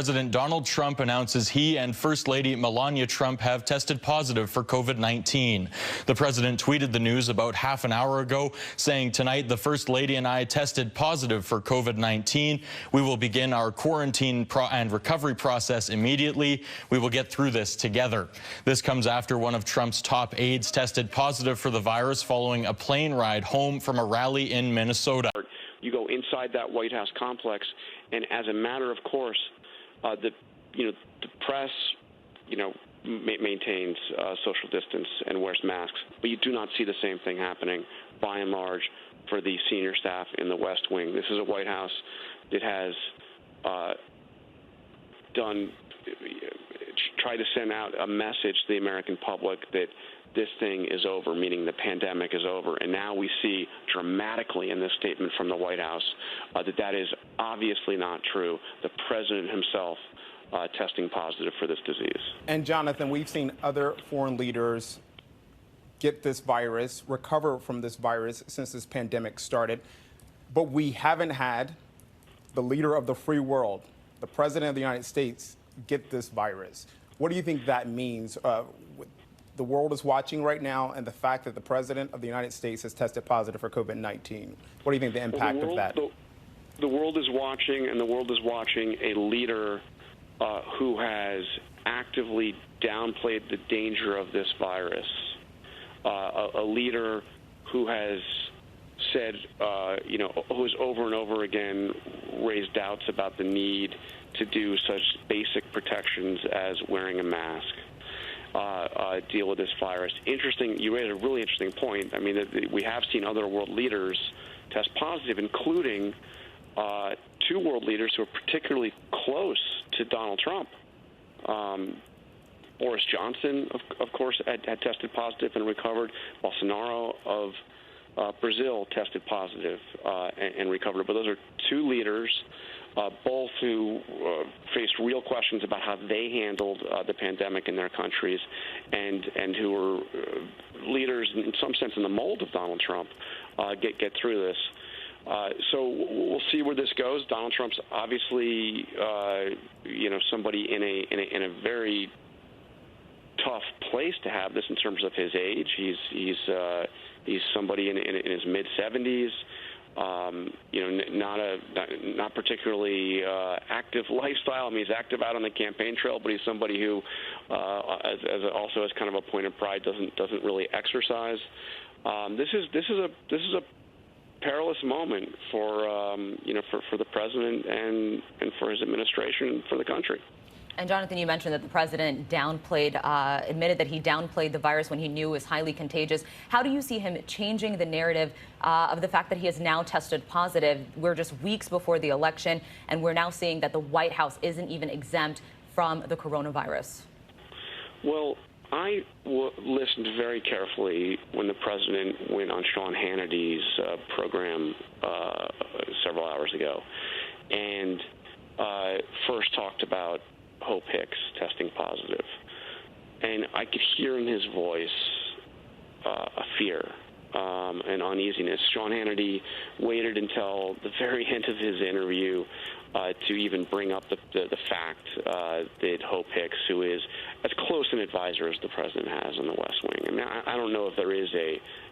President Donald Trump announces he and First Lady Melania Trump have tested positive for COVID-19. The president tweeted the news about half an hour ago, saying, "Tonight, the First Lady and I tested positive for COVID-19. We will begin our quarantine and recovery process immediately. We will get through this together." This comes after one of Trump's top aides tested positive for the virus following a plane ride home from a rally in Minnesota. You go inside that White House complex, and as a matter of course, the press, maintains social distance and wears masks, but you do not see the same thing happening, by and large, for the senior staff in the West Wing. This is a White House that has tried to send out a message to the American public that this thing is over, meaning the pandemic is over. And now we see dramatically in this statement from the White House that is obviously not true. The president himself testing positive for this disease. And Jonathan, we've seen other foreign leaders get this virus, recover from this virus since this pandemic started. But we haven't had the leader of the free world, the president of the United States, get this virus. What do you think that means? The world is watching right now, and the fact that the president of the United States has tested positive for COVID-19. What do you think the impact of that? The world is watching, and the world is watching a leader who has actively downplayed the danger of this virus, a leader who has said, who has over and over again raised doubts about the need to do such basic protections as wearing a mask. Deal with this virus. Interesting, you raised a really interesting point. I mean, we have seen other world leaders test positive, including two world leaders who are particularly close to Donald Trump. Boris Johnson, of course, had tested positive and recovered. Bolsonaro of Brazil tested positive and recovered. But those are two leaders, both who faced real questions about how they handled the pandemic in their countries, and who were leaders in some sense in the mold of Donald Trump get through this. So we'll see where this goes. Donald Trump's obviously somebody in a very tough place to have this in terms of his age. He's somebody in his mid-70s. Not particularly active lifestyle. I mean, he's active out on the campaign trail, but he's somebody who, also as kind of a point of pride, doesn't really exercise. This is a perilous moment for the president and for his administration and for the country. And Jonathan, you mentioned that the president admitted that he downplayed the virus when he knew it was highly contagious. How do you see him changing the narrative of the fact that he has now tested positive? We're just weeks before the election, and we're now seeing that the White House isn't even exempt from the coronavirus. Well, I listened very carefully when the president went on Sean Hannity's program several hours ago, and first talked about Hope Hicks testing positive. And I could hear in his voice a fear and uneasiness. Sean Hannity waited until the very end of his interview to even bring up the fact that Hope Hicks, who is as close an advisor as the president has in the West Wing. I mean, I don't know if there is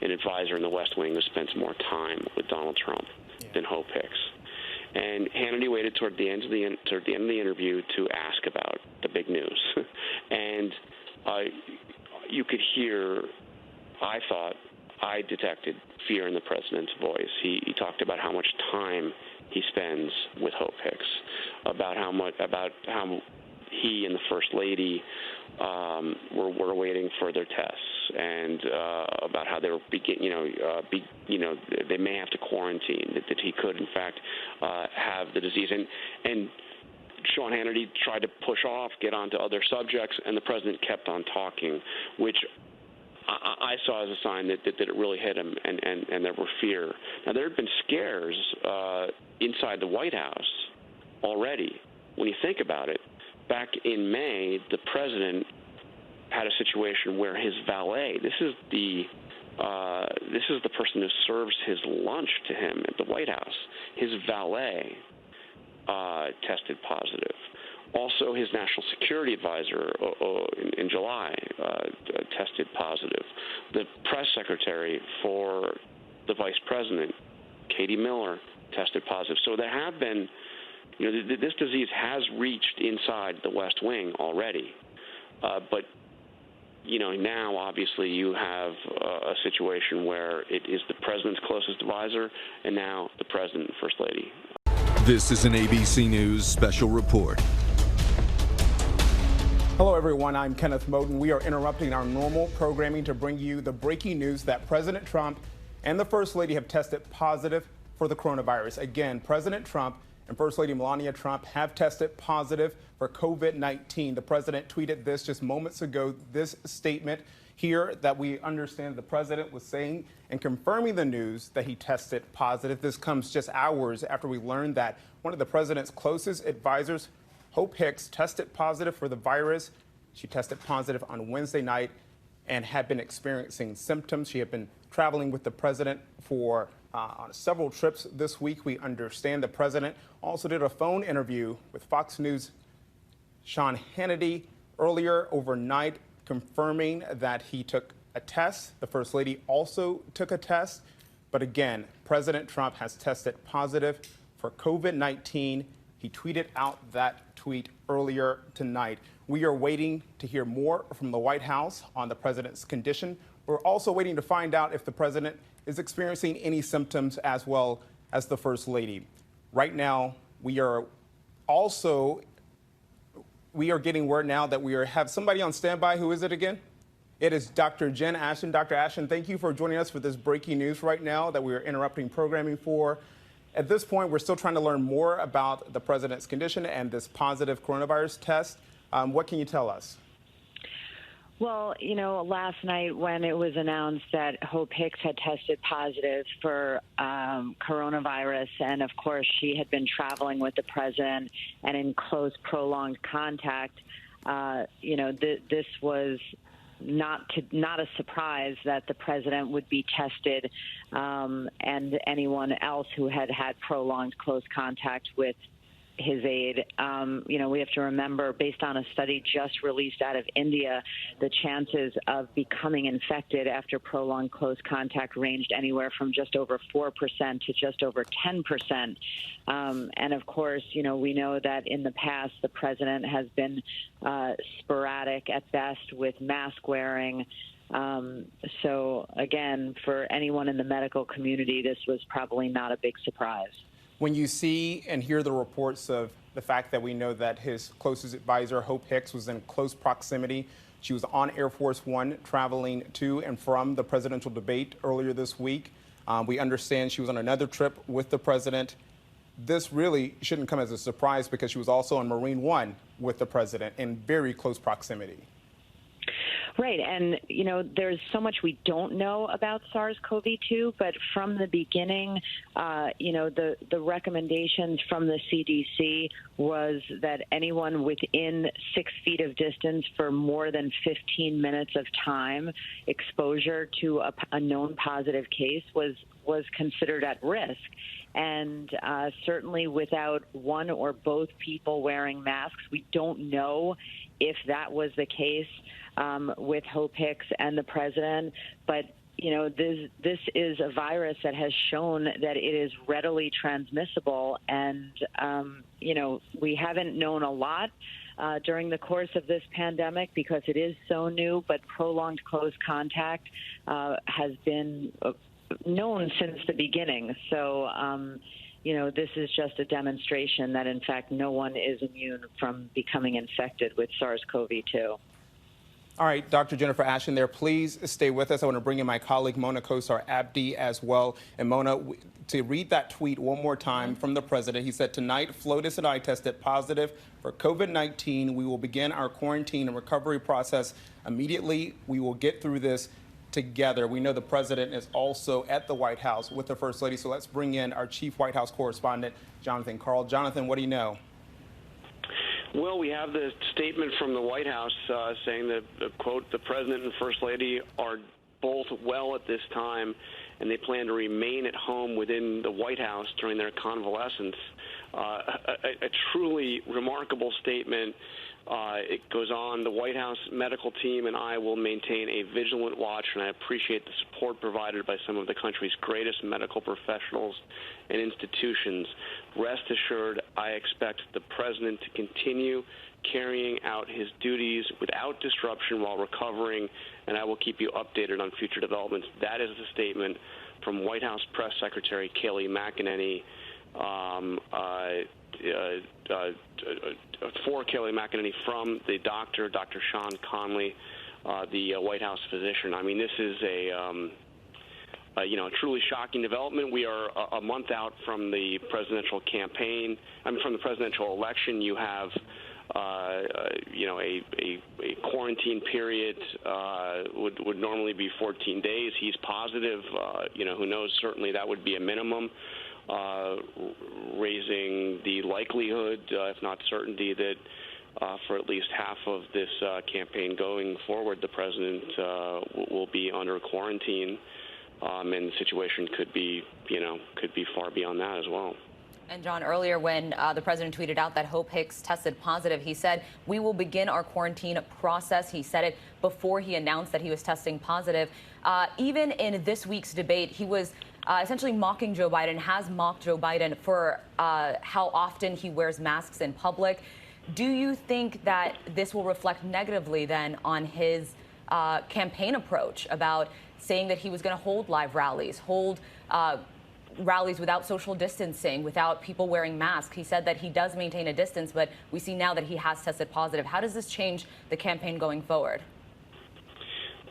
an advisor in the West Wing who spends more time with Donald Trump than Hope Hicks. And Hannity waited toward the end of the interview to ask about the big news. And you could hear, I detected fear in the president's voice. He talked about how much time he spends with Hope Hicks, about how he and the First Lady were waiting for their tests, and about how they were they may have to quarantine, that he could in fact have the disease, and Sean Hannity tried to push off, get on to other subjects, and the president kept on talking, which I saw as a sign that it really hit him, and there were fear. Now, there had been scares inside the White House already. When you think about it, back in May, the president had a situation where his valet, this is the person who serves his lunch to him at the White House, his valet tested positive. Also, his national security advisor in July tested positive. The press secretary for the vice president, Katie Miller, tested positive. So there have been, this disease has reached inside the West Wing already. But now obviously you have a situation where it is the president's closest advisor and now the president and first lady. This is an ABC News special report. Hello, everyone. I'm Kenneth Moten. We are interrupting our normal programming to bring you the breaking news that President Trump and the First Lady have tested positive for the coronavirus. Again, President Trump and First Lady Melania Trump have tested positive for COVID-19. The president tweeted this just moments ago, this statement here that we understand the president was saying and confirming the news that he tested positive. This comes just hours after we learned that one of the president's closest advisors, Hope Hicks, tested positive for the virus. She tested positive on Wednesday night and had been experiencing symptoms. She had been traveling with the president for on several trips this week. We understand the president also did a phone interview with Fox News' Sean Hannity earlier overnight, confirming that he took a test. The First Lady also took a test. But again, President Trump has tested positive for COVID-19. He tweeted out that tweet earlier tonight. We are waiting to hear more from the White House on the president's condition. We're also waiting to find out if the president is experiencing any symptoms as well as the First Lady. Right now, we are getting word now that we have somebody on standby. Who is it again? It is Dr. Jen Ashton. Dr. Ashton, thank you for joining us for this breaking news right now that we are interrupting programming for. At this point, we're still trying to learn more about the president's condition and this positive coronavirus test. What can you tell us? Well, last night when it was announced that Hope Hicks had tested positive for coronavirus, and of course she had been traveling with the president and in close, prolonged contact, this was not a surprise that the president would be tested, and anyone else who had prolonged close contact with his aide. We have to remember, based on a study just released out of India, the chances of becoming infected after prolonged close contact ranged anywhere from just over 4% to just over 10%. And of course, we know that in the past, the president has been sporadic at best with mask wearing. So again, for anyone in the medical community, this was probably not a big surprise. When you see and hear the reports of the fact that we know that his closest advisor, Hope Hicks, was in close proximity, she was on Air Force One traveling to and from the presidential debate earlier this week. We understand she was on another trip with the president. This really shouldn't come as a surprise because she was also on Marine One with the president in very close proximity. Right. And, there's so much we don't know about SARS-CoV-2, but from the beginning, the recommendations from the CDC was that anyone within 6 feet of distance for more than 15 minutes of time exposure to a known positive case was considered at risk. And certainly without one or both people wearing masks, we don't know if that was the case with Hope Hicks and the president. But, this is a virus that has shown that it is readily transmissible. And, we haven't known a lot during the course of this pandemic because it is so new, but prolonged close contact has been known since the beginning. So, this is just a demonstration that, in fact, no one is immune from becoming infected with SARS-CoV-2. All right, Dr. Jennifer Ashton there, please stay with us. I want to bring in my colleague, Mona Kosar-Abdi, as well. And Mona, to read that tweet one more time from the president, he said, tonight, Flotus and I tested positive for COVID-19. We will begin our quarantine and recovery process immediately. We will get through this together. We know the president is also at the White House with the First Lady. So let's bring in our chief White House correspondent, Jonathan Karl. Jonathan, what do you know? Well, we have the statement from the White House saying that, quote, the president and First Lady are both well at this time, and they plan to remain at home within the White House during their convalescence. a truly remarkable statement. It goes on, the White House medical team and I will maintain a vigilant watch, and I appreciate the support provided by some of the country's greatest medical professionals and institutions. Rest assured, I expect the president to continue carrying out his duties without disruption while recovering, and I will keep you updated on future developments. That is the statement from White House Press Secretary Kayleigh McEnany, for Kayleigh McEnany from the Dr. Sean Conley, the White House physician. I mean, this is a truly shocking development. We are a month out from the presidential campaign. I mean, from the presidential election. You have a quarantine period would normally be 14 days. He's positive. Who knows? Certainly that would be a minimum, raising the likelihood, if not certainty, that for at least half of this campaign going forward, the president will be under quarantine, and the situation could be far beyond that as well. And John, earlier when the president tweeted out that Hope Hicks tested positive, he said, "We will begin our quarantine process." He said it before he announced that he was testing positive. Even in this week's debate, he was essentially mocking Joe Biden, has mocked Joe Biden for how often he wears masks in public. Do you think that this will reflect negatively then on his campaign approach about saying that he was going to hold live rallies, hold rallies without social distancing, without people wearing masks? He said that he does maintain a distance, but we see now that he has tested positive. How does this change the campaign going forward?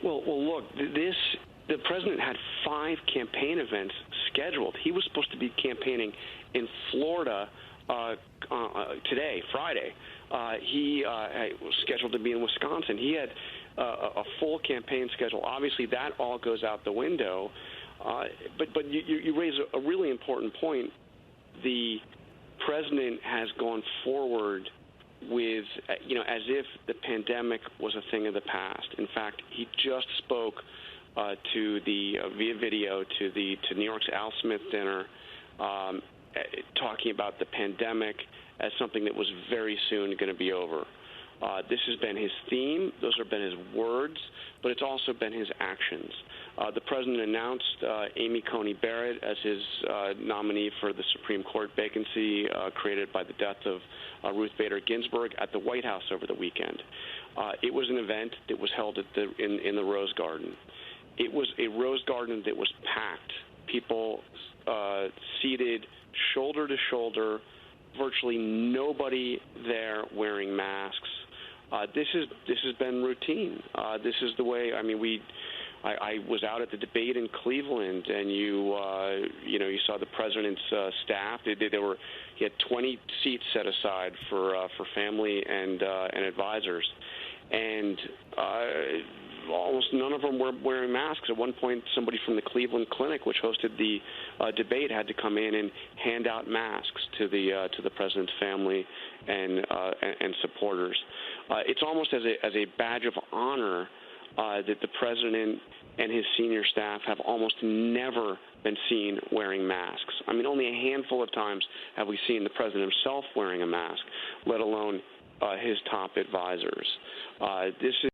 Well, look, the president had 5 campaign events scheduled. He was supposed to be campaigning in Florida today, Friday. He was scheduled to be in Wisconsin. He had a full campaign schedule. Obviously, that all goes out the window. But you raise a really important point. The president has gone forward with, as if the pandemic was a thing of the past. In fact, he just spoke via video to New York's Al Smith dinner, talking about the pandemic as something that was very soon going to be over. This has been his theme. Those have been his words, but it's also been his actions. The president announced Amy Coney Barrett as his nominee for the Supreme Court vacancy created by the death of Ruth Bader Ginsburg at the White House over the weekend. It was an event that was held in the Rose Garden. It was a Rose Garden that was packed. People seated shoulder to shoulder, virtually nobody there wearing masks. This has been routine. This is the way. I mean, I was out at the debate in Cleveland, and you saw the president's staff. He had 20 seats set aside for family and advisors, and almost none of them were wearing masks. At one point, somebody from the Cleveland Clinic, which hosted the debate, had to come in and hand out masks to the president's family and supporters. It's almost as a badge of honor that the president and his senior staff have almost never been seen wearing masks. I mean, only a handful of times have we seen the president himself wearing a mask, let alone his top advisors. This is